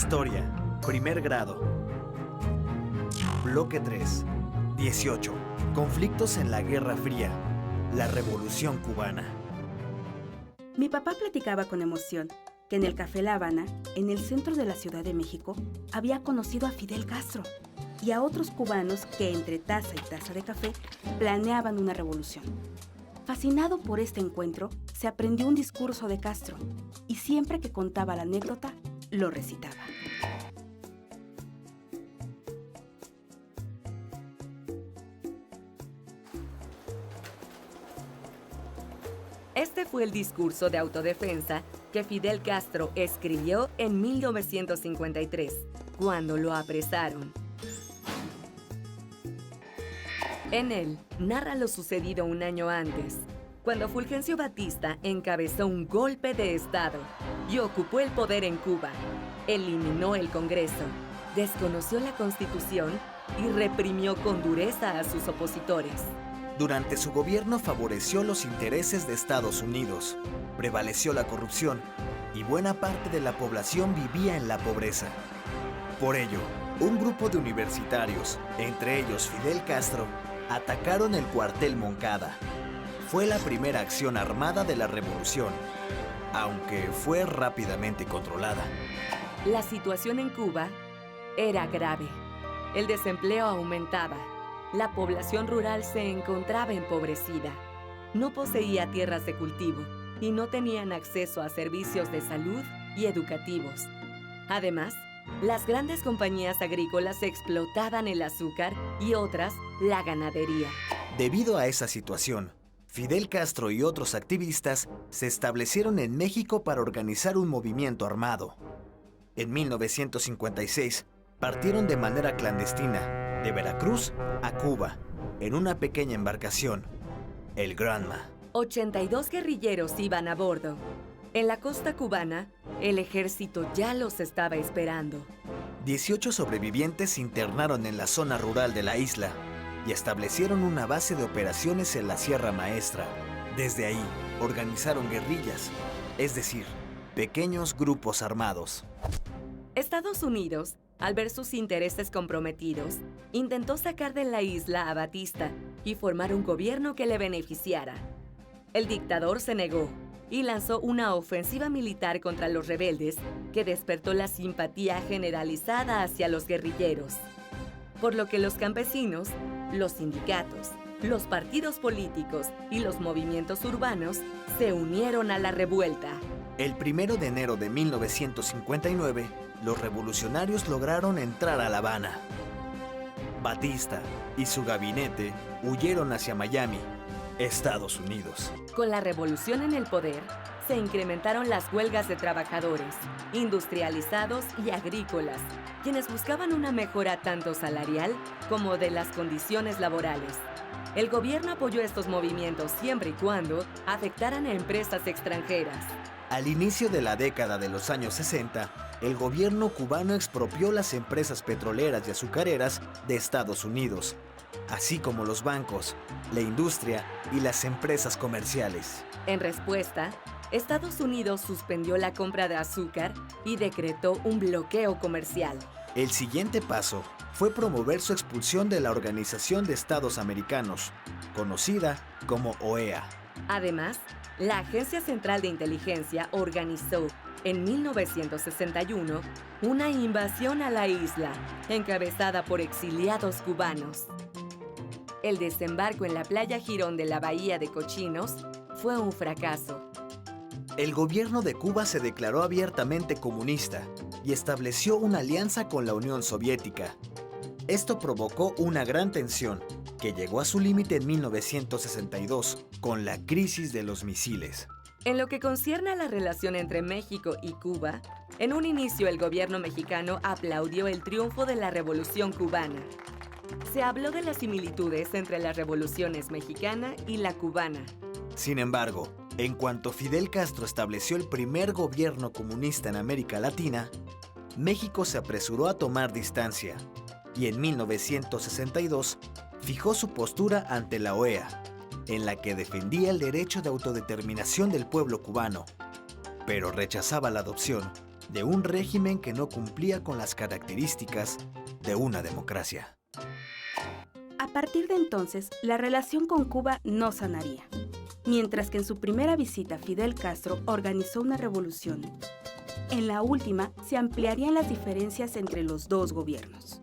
Historia, primer grado. Bloque 3. 18. Conflictos en la Guerra Fría. La Revolución Cubana. Mi papá platicaba con emoción que en el Café La Habana, en el centro de la Ciudad de México, había conocido a Fidel Castro y a otros cubanos que entre taza y taza de café planeaban una revolución. Fascinado por este encuentro, se aprendió un discurso de Castro y siempre que contaba la anécdota, lo recitaba. Este fue el discurso de autodefensa que Fidel Castro escribió en 1953, cuando lo apresaron. En él, narra lo sucedido un año antes, cuando Fulgencio Batista encabezó un golpe de Estado y ocupó el poder en Cuba, eliminó el Congreso, desconoció la Constitución y reprimió con dureza a sus opositores. Durante su gobierno favoreció los intereses de Estados Unidos, prevaleció la corrupción y buena parte de la población vivía en la pobreza. Por ello, un grupo de universitarios, entre ellos Fidel Castro, atacaron el cuartel Moncada. Fue la primera acción armada de la revolución, aunque fue rápidamente controlada. La situación en Cuba era grave. El desempleo aumentaba. La población rural se encontraba empobrecida. No poseía tierras de cultivo y no tenían acceso a servicios de salud y educativos. Además, las grandes compañías agrícolas explotaban el azúcar y otras la ganadería. Debido a esa situación, Fidel Castro y otros activistas se establecieron en México para organizar un movimiento armado. En 1956, partieron de manera clandestina de Veracruz a Cuba, en una pequeña embarcación, el Granma. 82 guerrilleros iban a bordo. En la costa cubana, el ejército ya los estaba esperando. 18 sobrevivientes se internaron en la zona rural de la isla y establecieron una base de operaciones en la Sierra Maestra. Desde ahí, organizaron guerrillas, es decir, pequeños grupos armados. Estados Unidos, al ver sus intereses comprometidos, intentó sacar de la isla a Batista y formar un gobierno que le beneficiara. El dictador se negó y lanzó una ofensiva militar contra los rebeldes que despertó la simpatía generalizada hacia los guerrilleros. Por lo que los campesinos, los sindicatos, los partidos políticos y los movimientos urbanos se unieron a la revuelta. El 1 de enero de 1959, los revolucionarios lograron entrar a La Habana. Batista y su gabinete huyeron hacia Miami, Estados Unidos. Con la revolución en el poder, se incrementaron las huelgas de trabajadores, industrializados y agrícolas, quienes buscaban una mejora tanto salarial como de las condiciones laborales. El gobierno apoyó estos movimientos siempre y cuando afectaran a empresas extranjeras. Al inicio de la década de los años 60, el gobierno cubano expropió las empresas petroleras y azucareras de Estados Unidos, así como los bancos, la industria y las empresas comerciales. En respuesta, Estados Unidos suspendió la compra de azúcar y decretó un bloqueo comercial. El siguiente paso fue promover su expulsión de la Organización de Estados Americanos, conocida como OEA. Además, la Agencia Central de Inteligencia organizó, en 1961, una invasión a la isla, encabezada por exiliados cubanos. El desembarco en la playa Girón de la Bahía de Cochinos fue un fracaso. El gobierno de Cuba se declaró abiertamente comunista y estableció una alianza con la Unión Soviética. Esto provocó una gran tensión, que llegó a su límite en 1962, con la crisis de los misiles. En lo que concierne a la relación entre México y Cuba, en un inicio el gobierno mexicano aplaudió el triunfo de la Revolución Cubana. Se habló de las similitudes entre las revoluciones mexicana y la cubana. Sin embargo, en cuanto Fidel Castro estableció el primer gobierno comunista en América Latina, México se apresuró a tomar distancia y en 1962 fijó su postura ante la OEA, en la que defendía el derecho de autodeterminación del pueblo cubano, pero rechazaba la adopción de un régimen que no cumplía con las características de una democracia. A partir de entonces, la relación con Cuba no sanaría, mientras que en su primera visita Fidel Castro organizó una revolución. En la última se ampliarían las diferencias entre los dos gobiernos.